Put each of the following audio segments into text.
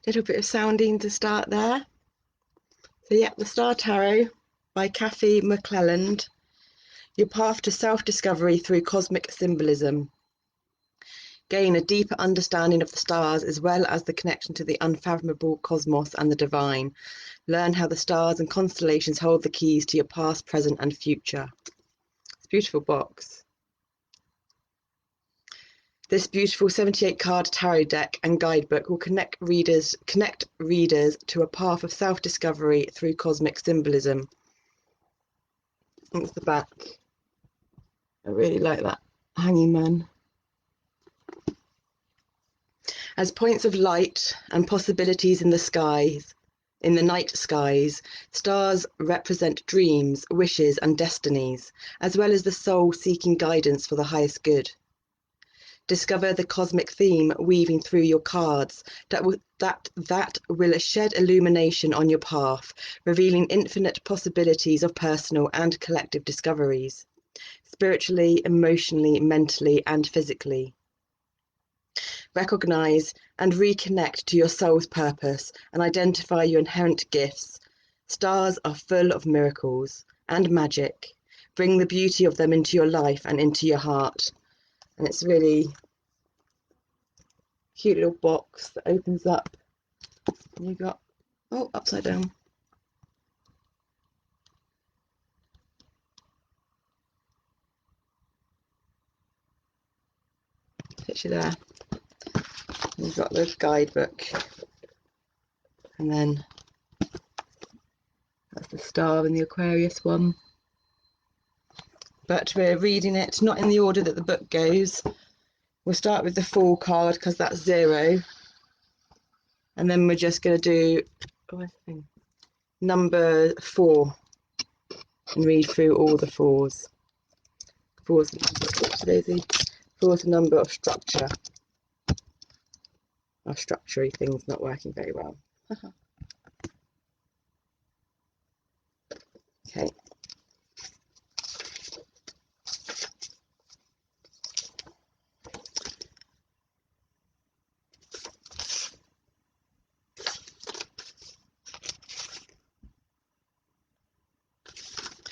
Little bit of sounding to start there. So yeah, the Star Tarot by Cathy, McClelland. Your path to self-discovery through cosmic symbolism. Gain a deeper understanding of the stars as well as the connection to the unfathomable cosmos and the divine. Learn how the stars and constellations hold the keys to your past, present and future. It's a beautiful box. This beautiful 78 card tarot deck and guidebook will connect readers to a path of self-discovery through cosmic symbolism. That's the back. I really like that hanging man. As points of light and possibilities in the skies, in the night skies, stars represent dreams, wishes and destinies, as well as the soul seeking guidance for the highest good. Discover the cosmic theme weaving through your cards that will shed illumination on your path, revealing infinite possibilities of personal and collective discoveries, spiritually, emotionally, mentally, and physically. Recognize and reconnect to your soul's purpose and identify your inherent gifts. Stars are full of miracles and magic. Bring the beauty of them into your life and into your heart. And it's really cute little box that opens up. And you got, oh, upside down. Picture there. And you've got the guidebook. And then that's the star in the Aquarius one. But we're reading it not in the order that the book goes. We'll start with the Fool card because that's 0. And then we're just going to do, oh, where's the thing? number 4 and read through all the 4s. 4's fourth number of structure. Our structure-y thing's not working very well. Okay.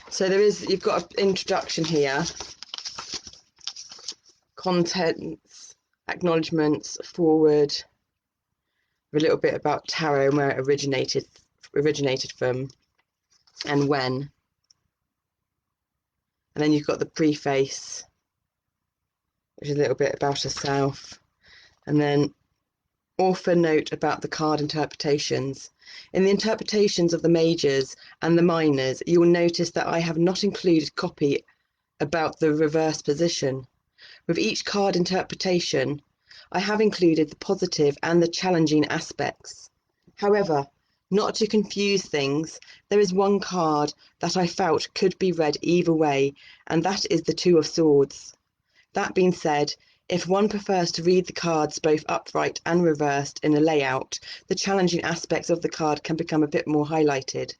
So you've got an introduction here, contents, acknowledgements, forward, a little bit about tarot and where it originated from and when. And then you've got the preface, which is a little bit about herself. And then author note about the card interpretations. In the interpretations of the majors and the minors, you will notice that I have not included copy about the reverse position. With each card interpretation, I have included the positive and the challenging aspects. However, not to confuse things, there is one card that I felt could be read either way, and that is the Two of Swords. That being said, if one prefers to read the cards both upright and reversed in a layout, the challenging aspects of the card can become a bit more highlighted.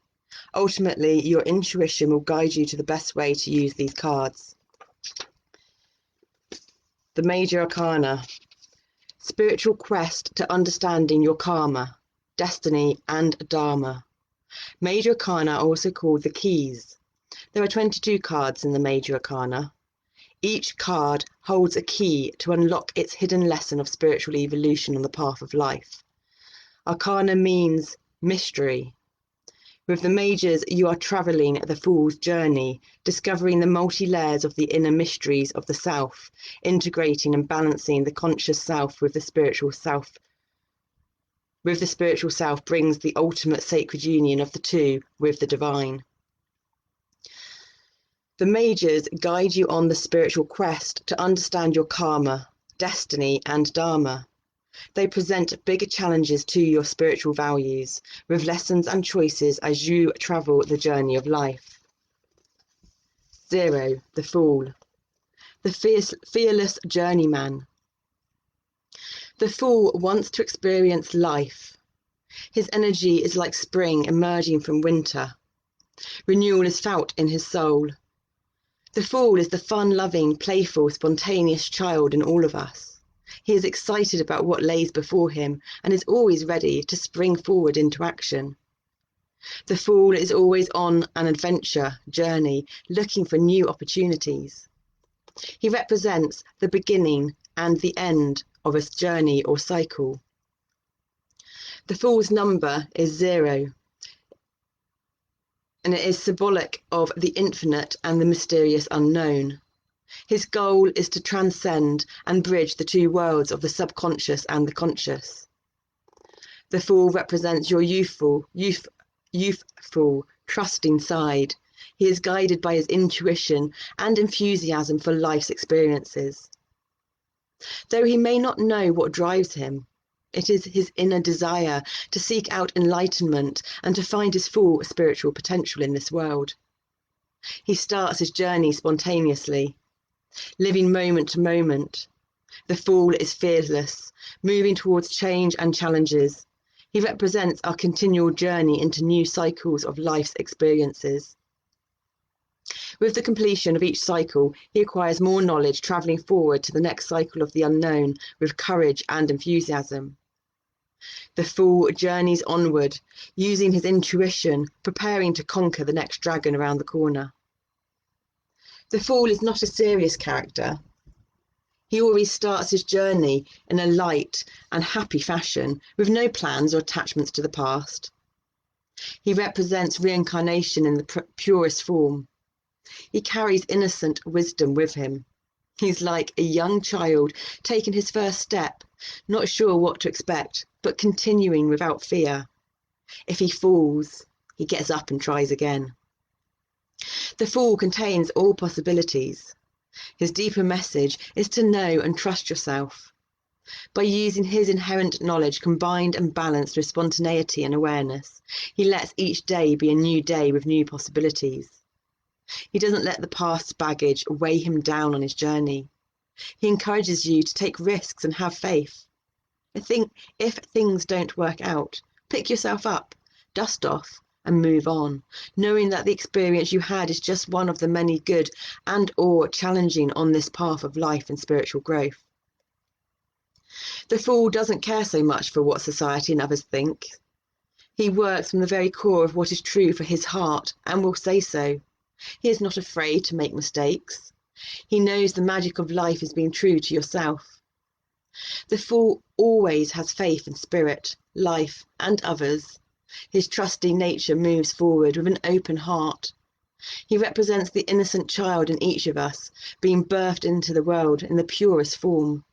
Ultimately, your intuition will guide you to the best way to use these cards. The Major Arcana. Spiritual quest to understanding your karma, destiny, and dharma. Major Arcana are also called the keys. There are 22 cards in the Major Arcana. Each card holds a key to unlock its hidden lesson of spiritual evolution on the path of life. Arcana means mystery. With the majors, you are traveling the Fool's journey, discovering the multi-layers of the inner mysteries of the self, integrating and balancing the conscious self with the spiritual self. With the spiritual self brings the ultimate sacred union of the two with the divine. The majors guide you on the spiritual quest to understand your karma, destiny, and dharma. They present bigger challenges to your spiritual values, with lessons and choices as you travel the journey of life. 0. The Fool. The fearless journeyman. The Fool wants to experience life. His energy is like spring emerging from winter. Renewal is felt in his soul. The Fool is the fun-loving, playful, spontaneous child in all of us. He is excited about what lays before him and is always ready to spring forward into action. The Fool is always on an adventure journey, looking for new opportunities. He represents the beginning and the end of a journey or cycle. The Fool's number is 0. And it is symbolic of the infinite and the mysterious unknown. His goal is to transcend and bridge the two worlds of the subconscious and the conscious. The Fool represents your youthful, trusting side. He is guided by his intuition and enthusiasm for life's experiences. Though he may not know what drives him, it is his inner desire to seek out enlightenment and to find his full spiritual potential in this world. He starts his journey spontaneously, living moment to moment. The Fool is fearless, moving towards change and challenges. He represents our continual journey into new cycles of life's experiences. With the completion of each cycle, he acquires more knowledge, travelling forward to the next cycle of the unknown with courage and enthusiasm. The Fool journeys onward, using his intuition, preparing to conquer the next dragon around the corner. The Fool is not a serious character. He always starts his journey in a light and happy fashion, with no plans or attachments to the past. He represents reincarnation in the purest form. He carries innocent wisdom with him. He's like a young child taking his first step, not sure what to expect, but continuing without fear. If he falls, he gets up and tries again. The Fool contains all possibilities. His deeper message is to know and trust yourself. By using his inherent knowledge combined and balanced with spontaneity and awareness, he lets each day be a new day with new possibilities. He doesn't let the past's baggage weigh him down on his journey. He encourages you to take risks and have faith. If things don't work out, pick yourself up, dust off, and move on, knowing that the experience you had is just one of the many good and or challenging on this path of life and spiritual growth. The fool doesn't care so much for what society and others think. He works from the very core of what is true for his heart and will say so. He is not afraid to make mistakes. He knows the magic of life is being true to yourself. The fool always has faith in spirit, life, and others. His trusting nature moves forward with an open heart. He represents the innocent child in each of us, being birthed into the world in the purest form,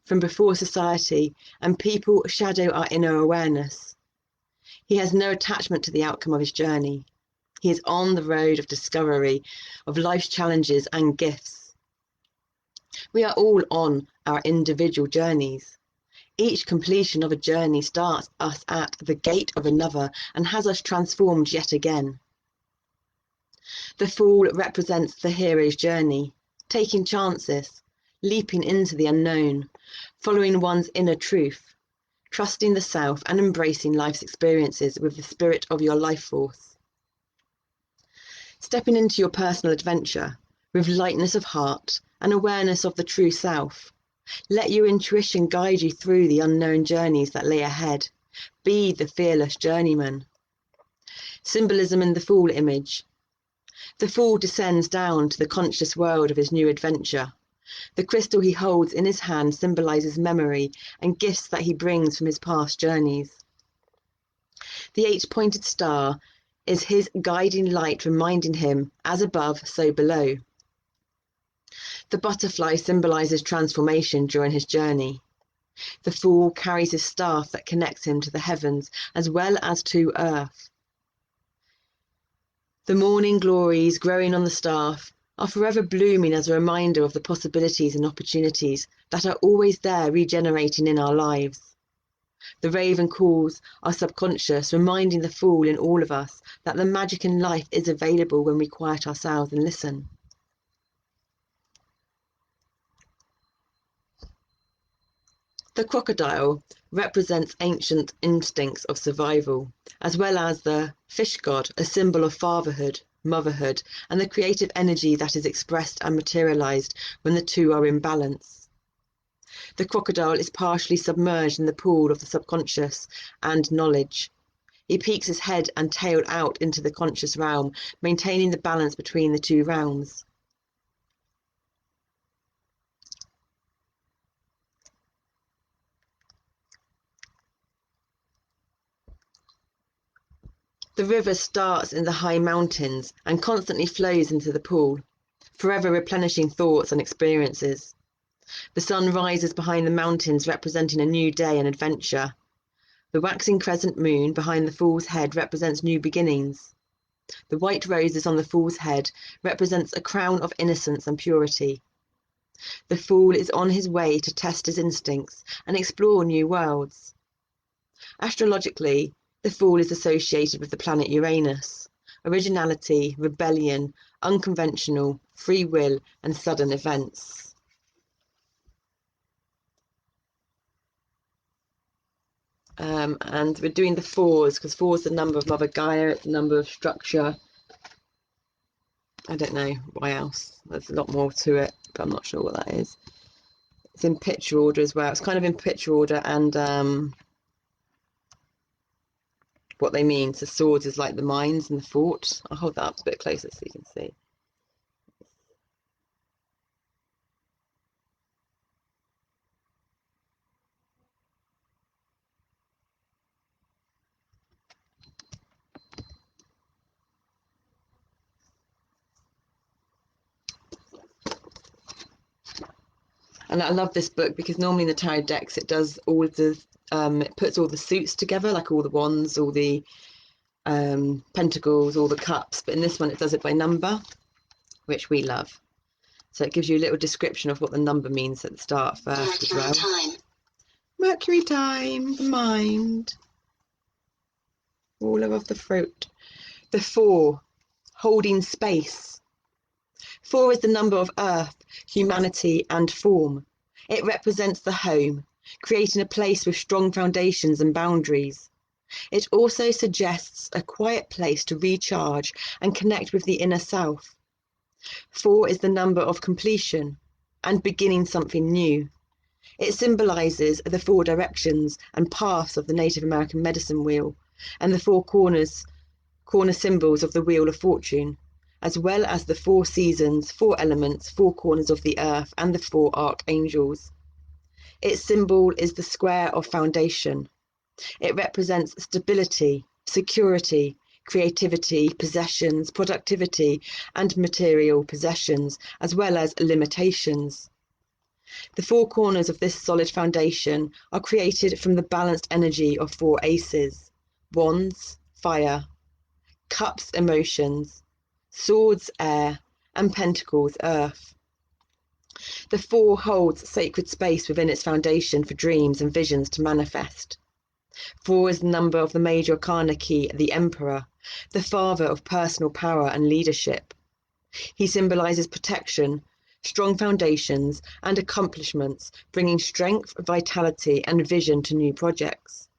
from before society and people shadow our inner awareness. He has no attachment to the outcome of his journey. He is on the road of discovery of life's challenges and gifts. We are all on our individual journeys. Each completion of a journey starts us at the gate of another and has us transformed yet again. The fool represents the hero's journey, taking chances, leaping into the unknown, following one's inner truth, trusting the self and embracing life's experiences with the spirit of your life force. Stepping into your personal adventure with lightness of heart and awareness of the true self. Let your intuition guide you through the unknown journeys that lay ahead. Be the fearless journeyman. Symbolism in the fool image. The fool descends down to the conscious world of his new adventure. The crystal he holds in his hand symbolizes memory and gifts that he brings from his past journeys. The 8-pointed star is his guiding light, reminding him, as above, so below. The butterfly symbolizes transformation during his journey. The fool carries his staff that connects him to the heavens as well as to earth. The morning glories growing on the staff are forever blooming as a reminder of the possibilities and opportunities that are always there regenerating in our lives. The raven calls our subconscious, reminding the fool in all of us that the magic in life is available when we quiet ourselves and listen. The crocodile represents ancient instincts of survival, as well as the fish god, a symbol of fatherhood, motherhood, and the creative energy that is expressed and materialized when the two are in balance. The crocodile is partially submerged in the pool of the subconscious and knowledge. He peeks his head and tail out into the conscious realm, maintaining the balance between the two realms. The river starts in the high mountains and constantly flows into the pool, forever replenishing thoughts and experiences. The sun rises behind the mountains, representing a new day and adventure. The waxing crescent moon behind the fool's head represents new beginnings. The white roses on the fool's head represents a crown of innocence and purity. The fool is on his way to test his instincts and explore new worlds. Astrologically, the fool is associated with the planet Uranus, originality, rebellion, unconventional, free will, and sudden events. And we're doing the fours, because 4 is the number of Mother Gaia, it's the number of structure. I don't know why else. There's a lot more to it, but I'm not sure what that is. It's in picture order as well. It's kind of in picture order and what they mean. So swords is like the mines and the fort. I'll hold that up a bit closer so you can see. And I love this book because normally in the tarot decks it does all the it puts all the suits together, like all the wands, all the pentacles, all the cups, but in this one it does it by number, which we love. So it gives you a little description of what the number means at the start first as well. Time. Mercury time, the mind. Ruler of the throat. The 4, holding space. 4 is the number of earth, humanity and form. It represents the home, creating a place with strong foundations and boundaries. It also suggests a quiet place to recharge and connect with the inner self. 4 is the number of completion and beginning something new. It symbolizes the 4 directions and paths of the Native American medicine wheel and the 4 corner symbols of the Wheel of Fortune, as well as the 4 seasons, 4 elements, 4 corners of the earth, and the 4 archangels. Its symbol is the square of foundation. It represents stability, security, creativity, possessions, productivity, and material possessions, as well as limitations. The 4 corners of this solid foundation are created from the balanced energy of 4 aces: wands, fire; cups, emotions; swords, air; and pentacles, earth. The 4 holds sacred space within its foundation for dreams and visions to manifest. 4 is the number of the major arcana key, the Emperor, the father of personal power and leadership. He symbolizes protection, strong foundations, and accomplishments, bringing strength, vitality, and vision to new projects.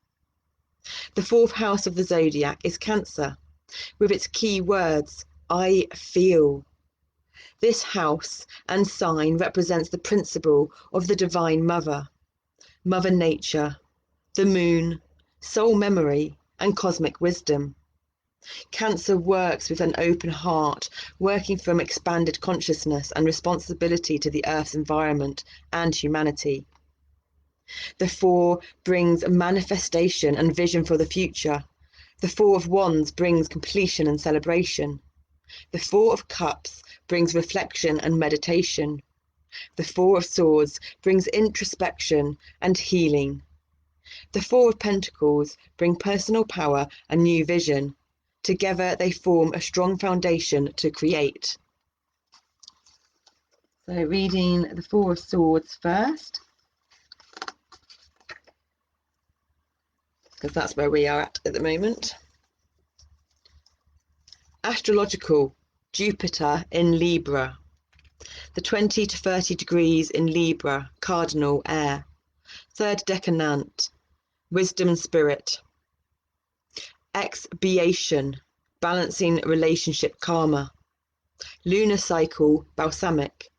The 4th house of the zodiac is Cancer, with its key words, I feel. This house and sign represents the principle of the Divine Mother, Mother Nature, the moon, soul memory, and cosmic wisdom. Cancer works with an open heart, working from expanded consciousness and responsibility to the Earth's environment and humanity. The 4 brings manifestation and vision for the future. The 4 of Wands brings completion and celebration. The 4 of Cups brings reflection and meditation. The 4 of Swords brings introspection and healing. The 4 of Pentacles bring personal power and new vision. Together they form a strong foundation to create. So reading the 4 of Swords first, because that's where we are at the moment. Astrological, Jupiter in Libra. The 20 to 30 degrees in Libra, cardinal, air. 3rd decanant, wisdom and spirit. Expiation, balancing relationship karma. Lunar cycle, balsamic.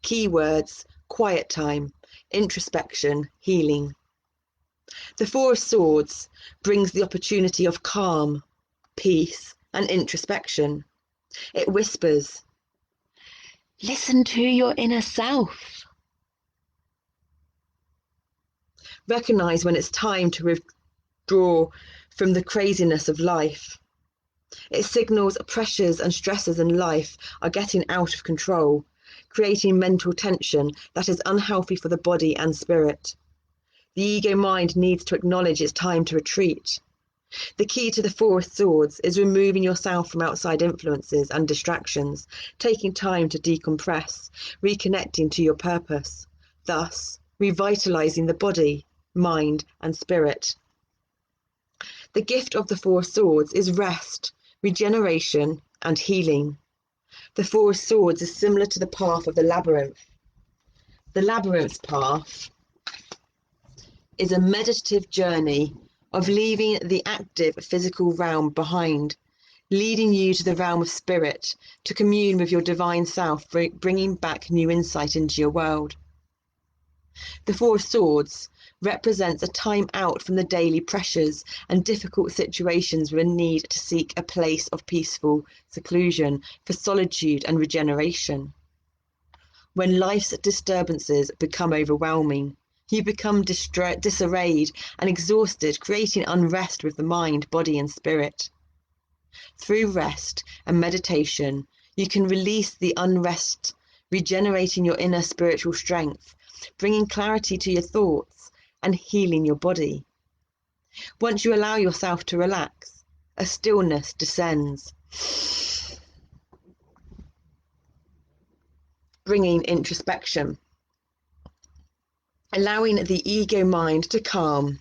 Keywords, quiet time, introspection, healing. The 4 of Swords brings the opportunity of calm, peace, and introspection. It whispers, listen to your inner self. Recognize when it's time to withdraw from the craziness of life. It signals pressures and stresses in life are getting out of control, creating mental tension that is unhealthy for the body and spirit. The ego mind needs to acknowledge it's time to retreat. The key to the 4 of Swords is removing yourself from outside influences and distractions, taking time to decompress, reconnecting to your purpose, thus revitalizing the body, mind, and spirit. The gift of the 4 of Swords is rest, regeneration, and healing. The 4 of Swords is similar to the path of the labyrinth. The labyrinth's path is a meditative journey of leaving the active physical realm behind, leading you to the realm of spirit to commune with your divine self, bringing back new insight into your world. The 4 of Swords represents a time out from the daily pressures and difficult situations with a need to seek a place of peaceful seclusion for solitude and regeneration. When life's disturbances become overwhelming, you become disarrayed and exhausted, creating unrest with the mind, body, and spirit. Through rest and meditation, you can release the unrest, regenerating your inner spiritual strength, bringing clarity to your thoughts, and healing your body. Once you allow yourself to relax, a stillness descends, bringing introspection, allowing the ego mind to calm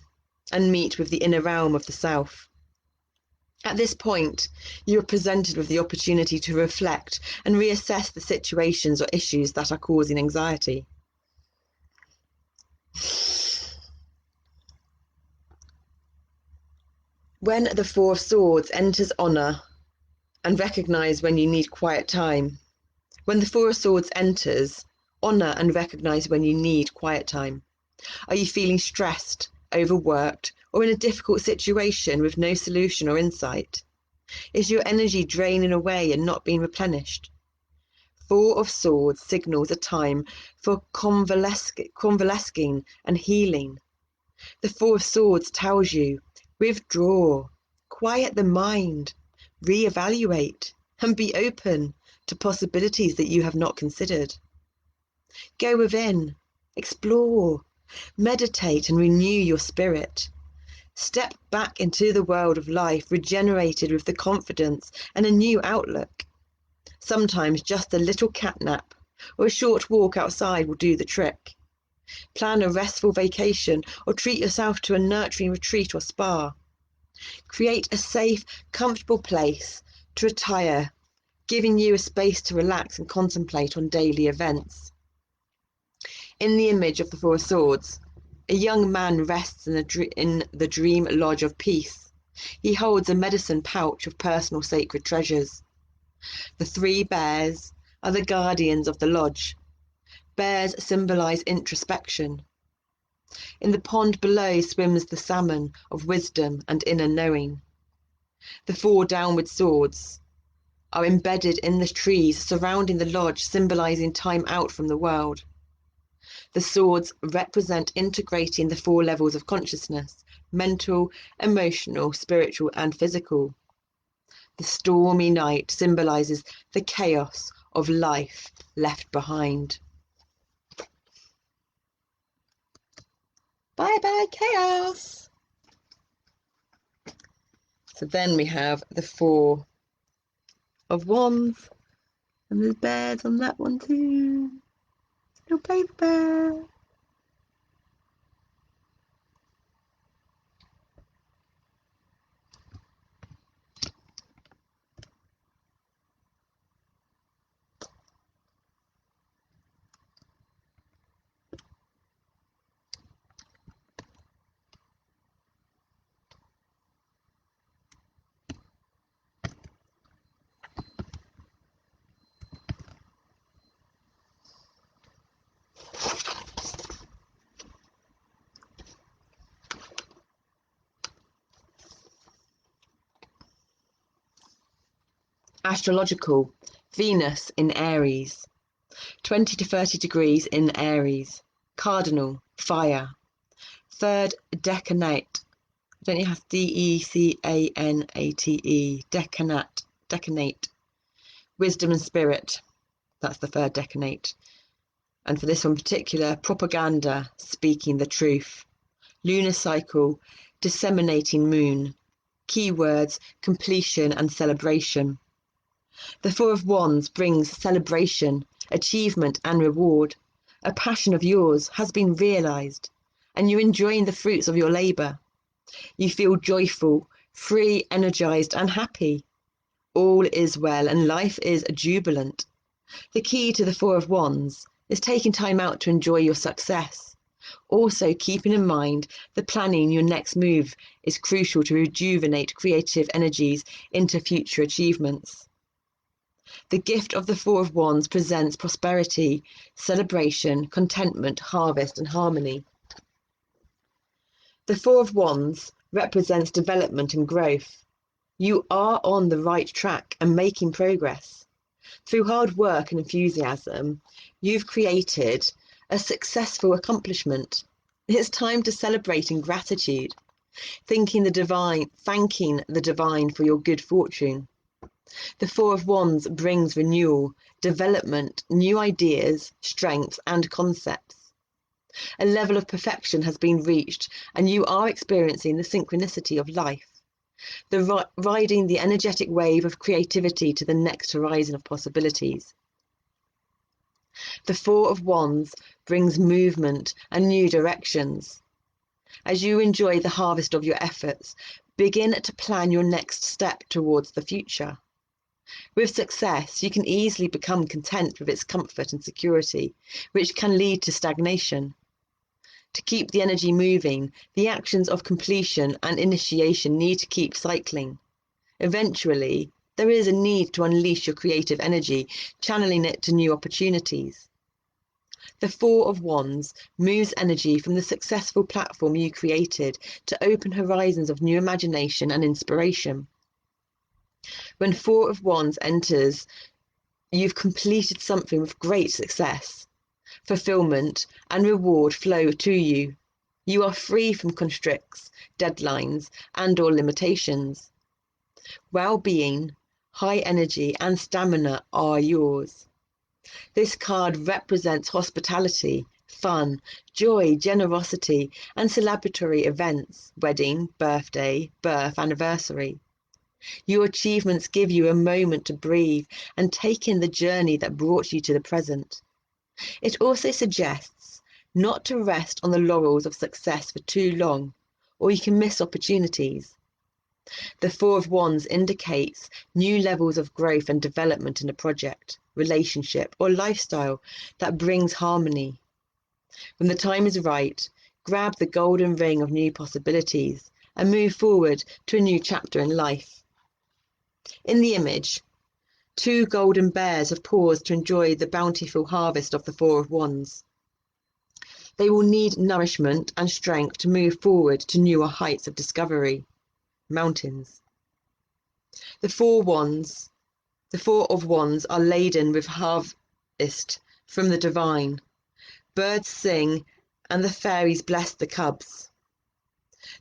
and meet with the inner realm of the self. At this point, you are presented with the opportunity to reflect and reassess the situations or issues that are causing anxiety. When the Four of Swords enters honour and recognise when you need quiet time. When the Four of Swords enters, honour and recognise when you need quiet time. Are you feeling stressed, overworked, or in a difficult situation with no solution or insight? Is your energy draining away and not being replenished? Four of Swords signals a time for convalescing and healing. The Four of Swords tells you, withdraw, quiet the mind, reevaluate, and be open to possibilities that you have not considered. Go within, explore, meditate and renew your spirit. Step back into the world of life regenerated with the confidence and a new outlook. Sometimes just a little catnap or a short walk outside will do the trick. Plan a restful vacation or treat yourself to a nurturing retreat or spa. Create a safe, comfortable place to retire, giving you a space to relax and contemplate on daily events. In the image of the Four of Swords, a young man rests in the dream lodge of peace. He holds a medicine pouch of personal sacred treasures. The three bears are the guardians of the lodge. Bears symbolize introspection. In the pond below swims the salmon of wisdom and inner knowing. The four downward swords are embedded in the trees surrounding the lodge, symbolizing time out from the world. The swords represent integrating the four levels of consciousness: mental, emotional, spiritual, and physical. The stormy night symbolizes the chaos of life left behind. Bye bye, chaos. So then we have the Four of Wands, and there's bears on that one too. Little baby bear. Astrological, Venus in Ayres, 20 to 30 degrees in Ayres, cardinal, fire. Third decanate, I don't know how, Decanate, decanate, wisdom and spirit, that's the third decanate. And for this one particular, propaganda, speaking the truth. Lunar cycle, disseminating moon. Keywords, completion and celebration. The Four of Wands brings celebration, achievement and reward. A passion of yours has been realized, and you're enjoying the fruits of your labor. You feel joyful, free, energized, and happy. All is well, and life is jubilant. The key to the Four of Wands is taking time out to enjoy your success. Also, keeping in mind that planning your next move is crucial to rejuvenate creative energies into future achievements. The gift of the Four of Wands presents prosperity, celebration, contentment, harvest, and harmony. The Four of Wands represents development and growth. You are on the right track and making progress. Through hard work and enthusiasm, you've created a successful accomplishment. It's time to celebrate in gratitude, thanking the divine for your good fortune. The Four of Wands brings renewal, development, new ideas, strengths, and concepts. A level of perfection has been reached, and you are experiencing the synchronicity of life, riding the energetic wave of creativity to the next horizon of possibilities. The Four of Wands brings movement and new directions. As you enjoy the harvest of your efforts, begin to plan your next step towards the future. With success, you can easily become content with its comfort and security, which can lead to stagnation. To keep the energy moving, the actions of completion and initiation need to keep cycling. Eventually, there is a need to unleash your creative energy, channeling it to new opportunities. The Four of Wands moves energy from the successful platform you created to open horizons of new imagination and inspiration. When Four of Wands enters, you've completed something with great success. Fulfillment and reward flow to you. You are free from constricts, deadlines, and/or limitations. Well-being, high energy, and stamina are yours. This card represents hospitality, fun, joy, generosity, and celebratory events, wedding, birthday, birth anniversary. Your achievements give you a moment to breathe and take in the journey that brought you to the present. It also suggests not to rest on the laurels of success for too long, or you can miss opportunities. The Four of Wands indicates new levels of growth and development in a project, relationship, or lifestyle that brings harmony. When the time is right, grab the golden ring of new possibilities and move forward to a new chapter in life. In the image, two golden bears have paused to enjoy the bountiful harvest of the Four of Wands. They will need nourishment and strength to move forward to newer heights of discovery. Mountains. The Four of Wands are laden with harvest from the divine. Birds sing and the fairies bless the cubs.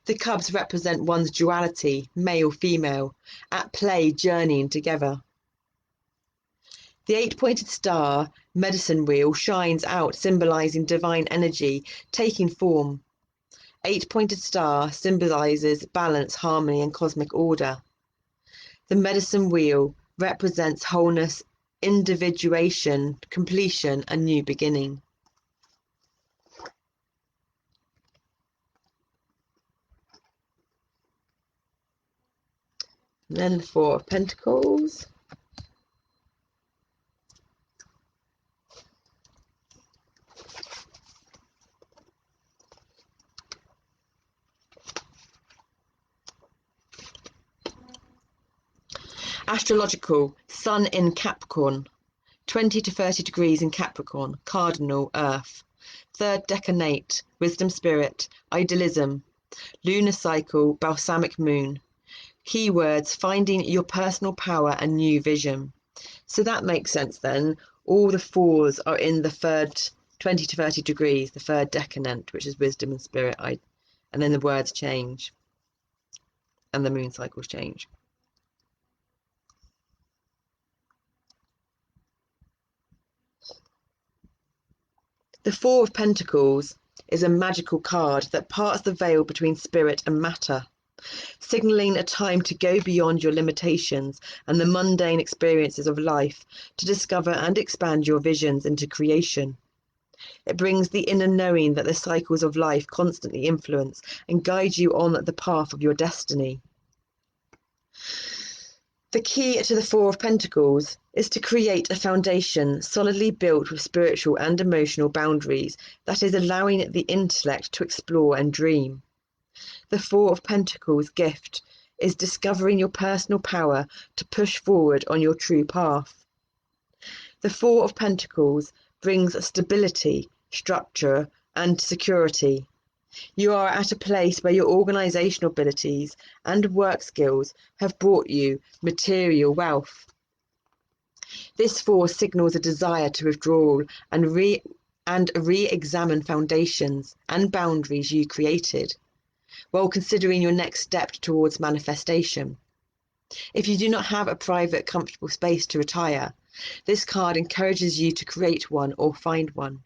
The cubs represent one's duality, male, female, at play, journeying together. The eight-pointed star, medicine wheel, shines out, symbolizing divine energy taking form. Eight-pointed star symbolizes balance, harmony, and cosmic order. The medicine wheel represents wholeness, individuation, completion, and new beginning. And then the Four of Pentacles. Astrological, Sun in Capricorn, 20 to 30 degrees in Capricorn, cardinal, Earth. Third decanate, wisdom spirit, idealism, lunar cycle, balsamic moon. Keywords, finding your personal power and new vision. So that makes sense then. All the fours are in the third 20 to 30 degrees, the third decanate, which is wisdom and spirit. And then the words change and the moon cycles change. The Four of Pentacles is a magical card that parts the veil between spirit and matter, signaling a time to go beyond your limitations and the mundane experiences of life to discover and expand your visions into creation. It brings the inner knowing that the cycles of life constantly influence and guide you on the path of your destiny. The key to the Four of Pentacles is to create a foundation solidly built with spiritual and emotional boundaries that is allowing the intellect to explore and dream. The Four of Pentacles gift is discovering your personal power to push forward on your true path. The Four of Pentacles brings stability, structure, and security. You are at a place where your organizational abilities and work skills have brought you material wealth. This force signals a desire to withdraw and re-examine foundations and boundaries you created, while considering your next step towards manifestation. If you do not have a private, comfortable space to retire, this card encourages you to create one or find one.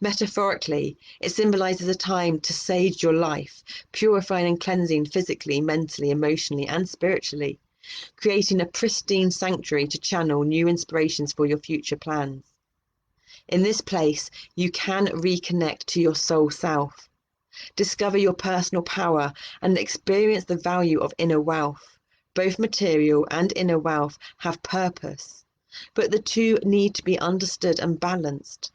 Metaphorically, it symbolizes a time to sage your life, purifying and cleansing physically, mentally, emotionally, and spiritually, creating a pristine sanctuary to channel new inspirations for your future plans. In this place, you can reconnect to your soul self, discover your personal power, and experience the value of inner wealth. Both material and inner wealth have purpose, but the two need to be understood and balanced.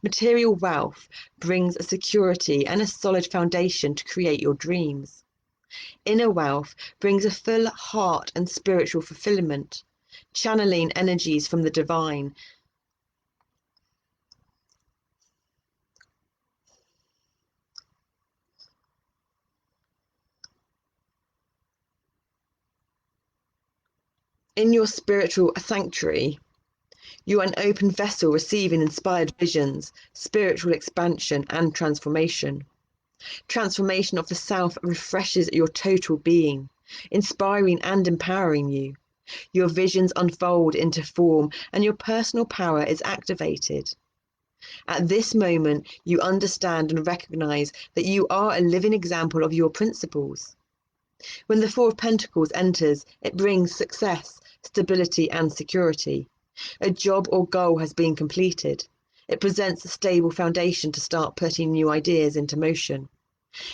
Material wealth brings a security and a solid foundation to create your dreams. Inner wealth brings a full heart and spiritual fulfillment, channeling energies from the divine. In your spiritual sanctuary, you are an open vessel receiving inspired visions, spiritual expansion, and transformation. Transformation of the self refreshes your total being, inspiring and empowering you. Your visions unfold into form, and your personal power is activated. At this moment, you understand and recognize that you are a living example of your principles. When the Four of Pentacles enters, it brings success, stability, and security. A job or goal has been completed. It presents a stable foundation to start putting new ideas into motion.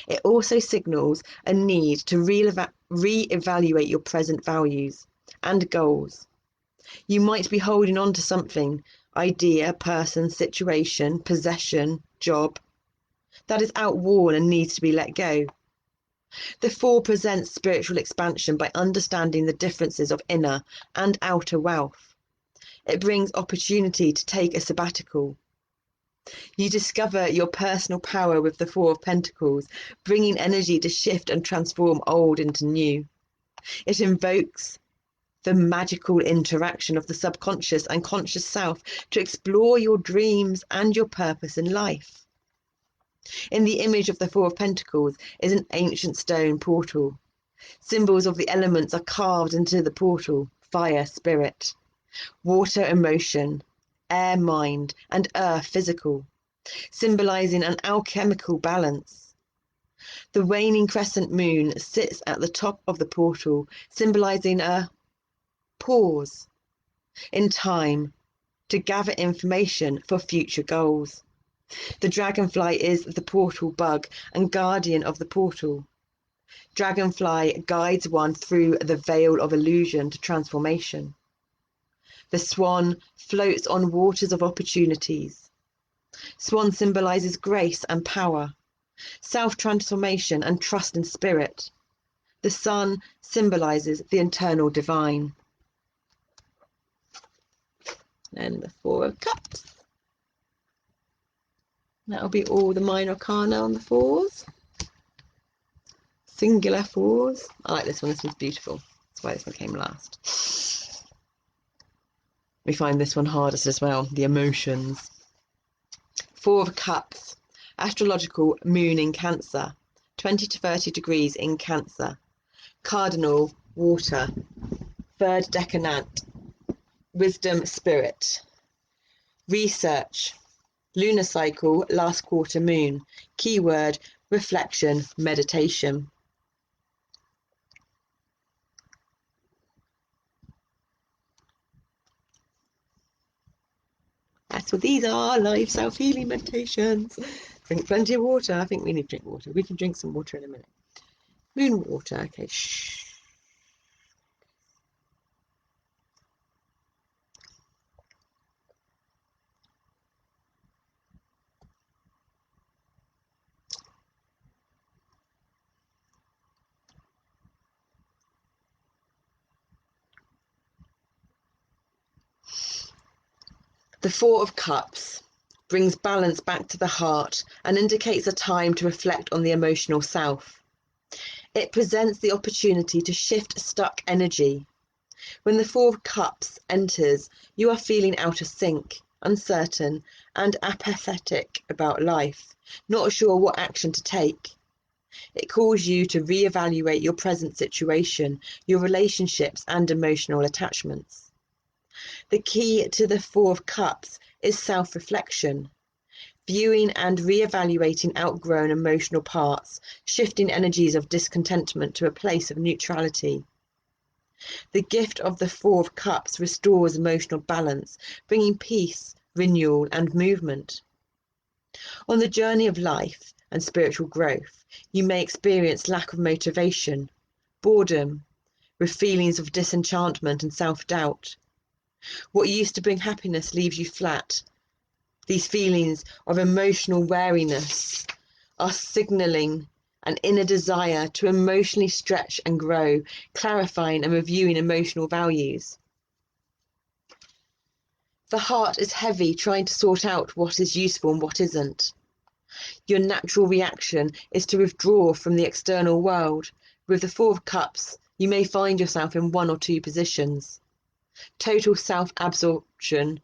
It also signals a need to re-evaluate your present values and goals. You might be holding on to something, idea, person, situation, possession, job, that is outworn and needs to be let go. The Four presents spiritual expansion by understanding the differences of inner and outer wealth. It brings opportunity to take a sabbatical. You discover your personal power with the Four of Pentacles, bringing energy to shift and transform old into new. It invokes the magical interaction of the subconscious and conscious self to explore your dreams and your purpose in life. In the image of the Four of Pentacles is an ancient stone portal. Symbols of the elements are carved into the portal: fire, spirit; water, emotion; air, mind; and earth, physical, symbolizing an alchemical balance. The waning crescent moon sits at the top of the portal, symbolizing a pause in time to gather information for future goals. The dragonfly is the portal bug and guardian of the portal. Dragonfly guides one through the veil of illusion to transformation. The swan floats on waters of opportunities. Swan symbolizes grace and power, self-transformation and trust in spirit. The sun symbolizes the eternal divine. And the Four of Cups. That'll be all the minor arcana on the fours. Singular fours. I like this one. This one's beautiful. That's why this one came last. We find this one hardest as well. The emotions. Four of Cups. Astrological moon in Cancer. 20 to 30 degrees in Cancer. Cardinal, water. Third decanate. Wisdom, spirit. Research. Lunar cycle, last quarter moon. Keyword, reflection, meditation. That's what these are, live self-healing meditations. Drink plenty of water. I think we need to drink water. We can drink some water in a minute. Moon water, okay, shh. The Four of Cups brings balance back to the heart and indicates a time to reflect on the emotional self. It presents the opportunity to shift stuck energy. When the Four of Cups enters, you are feeling out of sync, uncertain, and apathetic about life, not sure what action to take. It calls you to reevaluate your present situation, your relationships, and emotional attachments. The key to the Four of Cups is self-reflection, viewing and re-evaluating outgrown emotional parts, shifting energies of discontentment to a place of neutrality. The gift of the Four of Cups restores emotional balance, bringing peace, renewal, and movement. On the journey of life and spiritual growth, you may experience lack of motivation, boredom, with feelings of disenchantment and self-doubt. What used to bring happiness leaves you flat. These feelings of emotional weariness are signaling an inner desire to emotionally stretch and grow, clarifying and reviewing emotional values. The heart is heavy trying to sort out what is useful and what isn't. Your natural reaction is to withdraw from the external world. With the Four of Cups, you may find yourself in one or two positions. Total self-absorption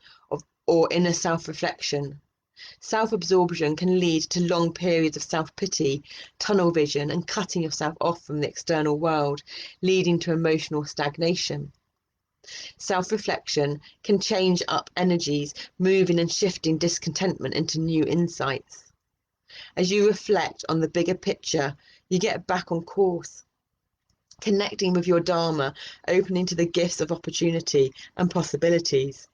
or inner self-reflection. Self-absorption can lead to long periods of self-pity, tunnel vision, and cutting yourself off from the external world, leading to emotional stagnation. Self-reflection can change up energies, moving and shifting discontentment into new insights. As you reflect on the bigger picture, you get back on course, connecting with your Dharma, opening to the gifts of opportunity and possibilities.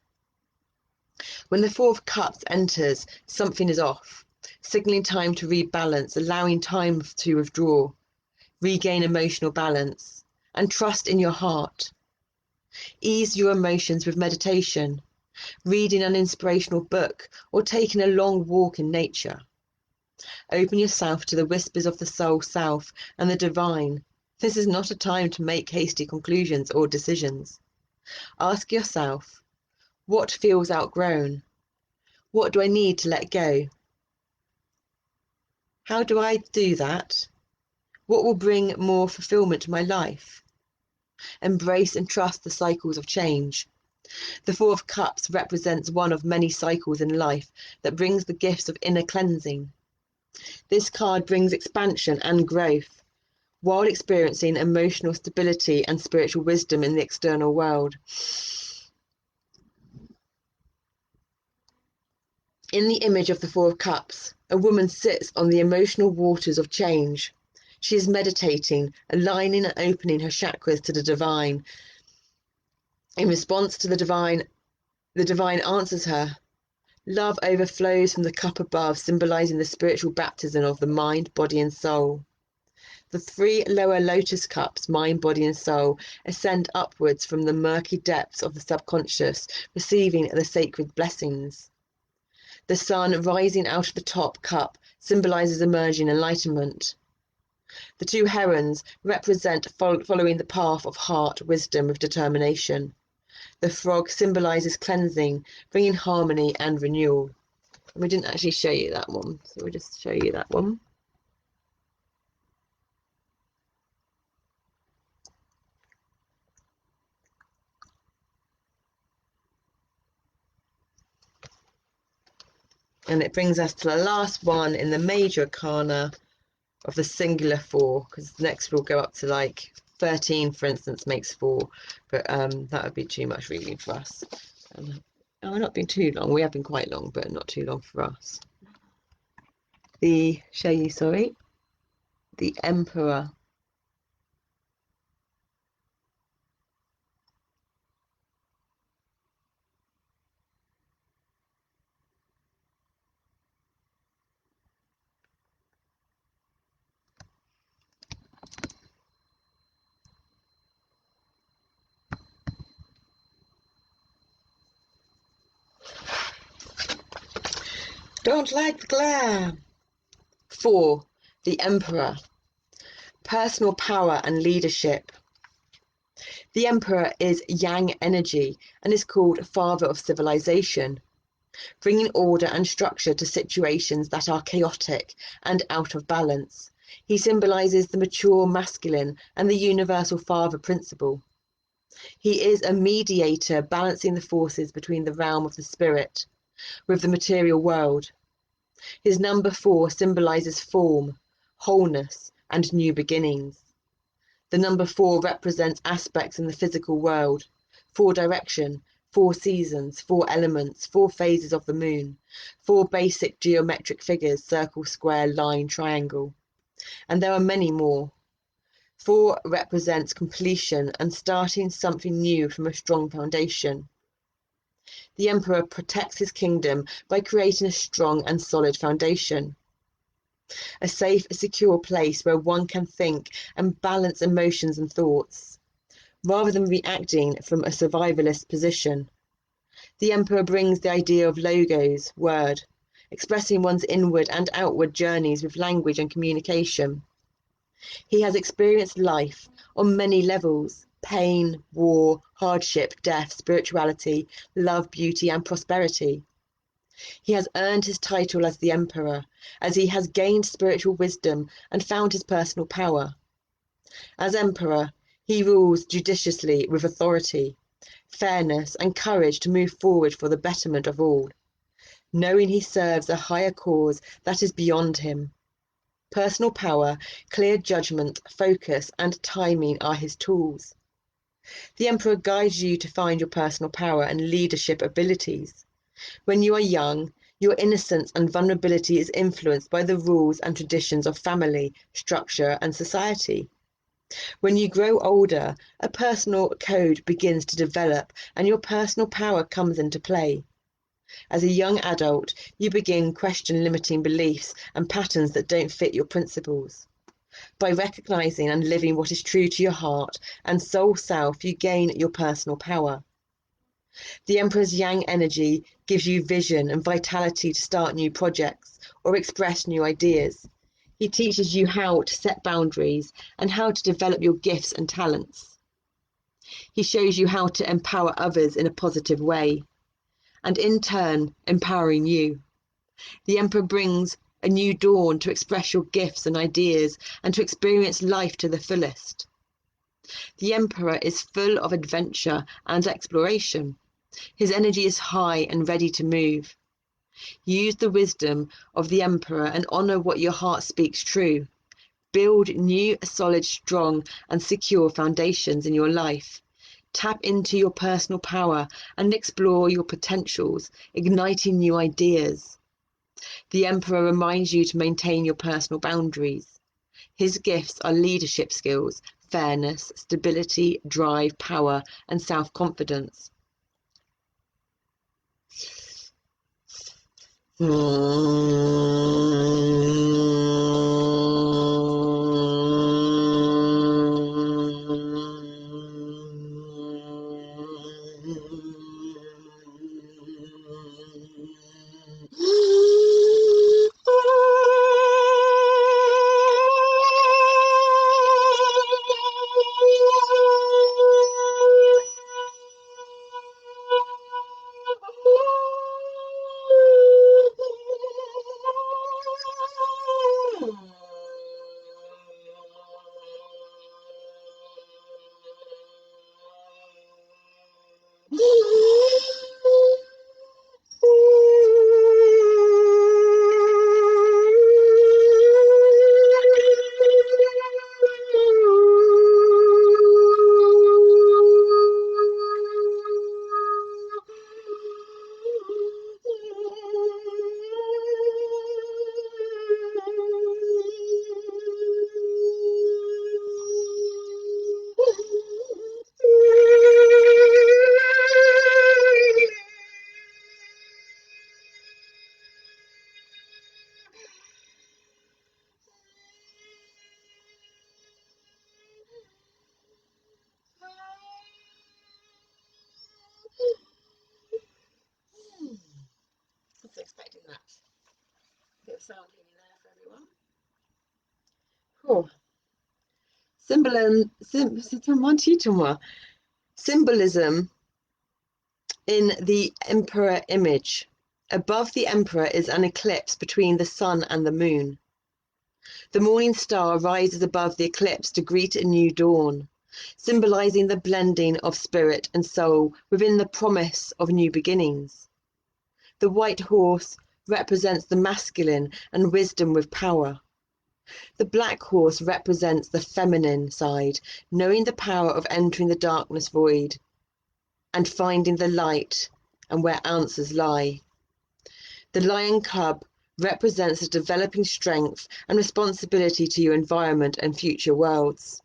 When the Four of Cups enters, something is off, signaling time to rebalance, allowing time to withdraw, regain emotional balance, and trust in your heart. Ease your emotions with meditation, reading an inspirational book, or taking a long walk in nature. Open yourself to the whispers of the soul self and the divine. This is not a time to make hasty conclusions or decisions. Ask yourself, what feels outgrown? What do I need to let go? How do I do that? What will bring more fulfillment to my life? Embrace and trust the cycles of change. The Four of Cups represents one of many cycles in life that brings the gifts of inner cleansing. This card brings expansion and growth, while experiencing emotional stability and spiritual wisdom in the external world. In the image of the Four of Cups, a woman sits on the emotional waters of change. She is meditating, aligning and opening her chakras to the divine. In response to the divine answers her. Love overflows from the cup above, symbolizing the spiritual baptism of the mind, body, and soul. The three lower lotus cups, mind, body, and soul, ascend upwards from the murky depths of the subconscious, receiving the sacred blessings. The sun rising out of the top cup symbolizes emerging enlightenment. The two herons represent following the path of heart, wisdom with determination. The frog symbolizes cleansing, bringing harmony and renewal. And we didn't actually show you that one, so we'll just show you that one. And it brings us to the last one in the major arcana of the singular four, because next we'll go up to like 13, for instance, makes four, but that would be too much reading for us. Oh, we're not been too long. We have been quite long, but not too long for us. The Emperor. Don't like the glare. 4. The Emperor. Personal power and leadership. The Emperor is yang energy and is called father of civilization, bringing order and structure to situations that are chaotic and out of balance. He symbolizes the mature masculine and the universal father principle. He is a mediator balancing the forces between the realm of the spirit with the material world. His number 4 symbolizes form, wholeness, and new beginnings. The number 4 represents aspects in the physical world, 4 direction, 4 seasons, 4 elements, 4 phases of the moon, 4 basic geometric figures, circle, square, line, triangle. And there are many more. 4 represents completion and starting something new from a strong foundation. The Emperor protects his kingdom by creating a strong and solid foundation, a safe, secure place where one can think and balance emotions and thoughts, rather than reacting from a survivalist position. The Emperor brings the idea of logos, word, expressing one's inward and outward journeys with language and communication. He has experienced life on many levels: pain, war, hardship, death, spirituality, love, beauty, and prosperity. He has earned his title as the Emperor, as he has gained spiritual wisdom and found his personal power. As Emperor, he rules judiciously with authority, fairness, and courage to move forward for the betterment of all, knowing he serves a higher cause that is beyond him. Personal power, clear judgment, focus, and timing are his tools. The Emperor guides you to find your personal power and leadership abilities. When you are young, your innocence and vulnerability is influenced by the rules and traditions of family, structure, and society. When you grow older, a personal code begins to develop and your personal power comes into play. As a young adult, you begin question limiting beliefs and patterns that don't fit your principles. By recognizing and living what is true to your heart and soul self, you gain your personal power. The Emperor's yang energy gives you vision and vitality to start new projects or express new ideas. He teaches you how to set boundaries and how to develop your gifts and talents. He shows you how to empower others in a positive way, and in turn, empowering you. The Emperor brings a new dawn to express your gifts and ideas and to experience life to the fullest. The Emperor is full of adventure and exploration. His energy is high and ready to move. Use the wisdom of the Emperor and honor what your heart speaks true. Build new, solid, strong, and secure foundations in your life. Tap into your personal power and explore your potentials, igniting new ideas. The Emperor reminds you to maintain your personal boundaries. His gifts are leadership skills, fairness, stability, drive, power, and self-confidence. Wasn't expecting that. Bit of sound healing there for everyone. Cool. Symbolism in the Emperor image. Above the Emperor is an eclipse between the sun and the moon. The morning star rises above the eclipse to greet a new dawn, symbolizing the blending of spirit and soul within the promise of new beginnings. The white horse represents the masculine and wisdom with power. The black horse represents the feminine side, knowing the power of entering the darkness void and finding the light and where answers lie. The lion cub represents the developing strength and responsibility to your environment and future worlds.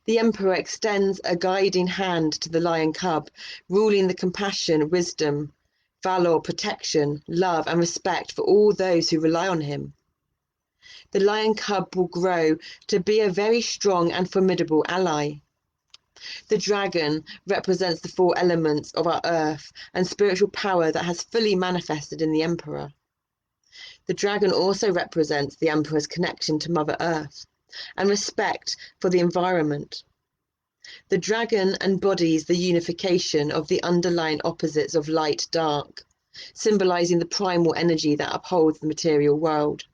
The Emperor extends a guiding hand to the lion cub, ruling the compassion, wisdom, valor, protection, love, and respect for all those who rely on him. The lion cub will grow to be a very strong and formidable ally. The dragon represents the four elements of our earth and spiritual power that has fully manifested in the Emperor. The dragon also represents the Emperor's connection to Mother Earth and respect for the environment. The dragon embodies the unification of the underlying opposites of light-dark, symbolizing the primal energy that upholds the material world,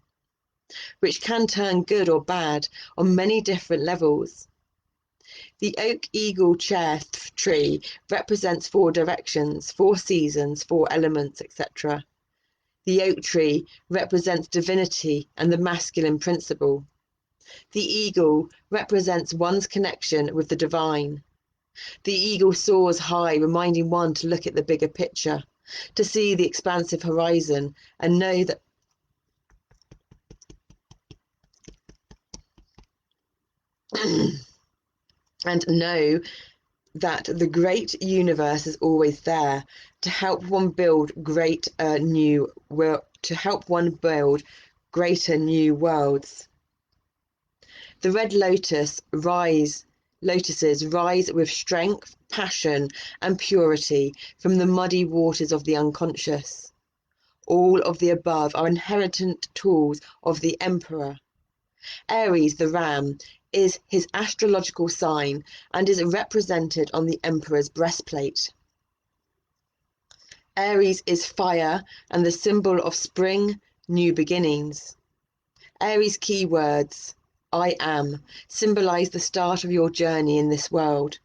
which can turn good or bad on many different levels. The oak eagle chair tree represents four directions, four seasons, four elements, etc. The oak tree represents divinity and the masculine principle. The eagle represents one's connection with the divine. The eagle soars high, reminding one to look at the bigger picture, to see the expansive horizon and know that and know that the great universe is always there to help one build greater new worlds. The red lotuses rise with strength, passion, and purity from the muddy waters of the unconscious. All of the above are inherent tools of the Emperor. Ayres, the ram, is his astrological sign and is represented on the Emperor's breastplate. Ayres is fire and the symbol of spring, new beginnings. Ayres' keywords, I am, symbolize the start of your journey in this world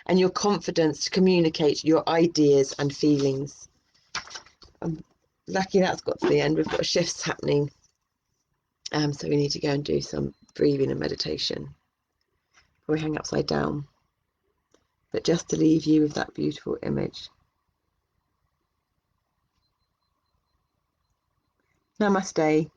and your confidence to communicate your ideas and feelings. I'm lucky that's got to the end. We've got shifts happening. So we need to go and do some breathing and meditation. We hang upside down, but just to leave you with that beautiful image. Namaste.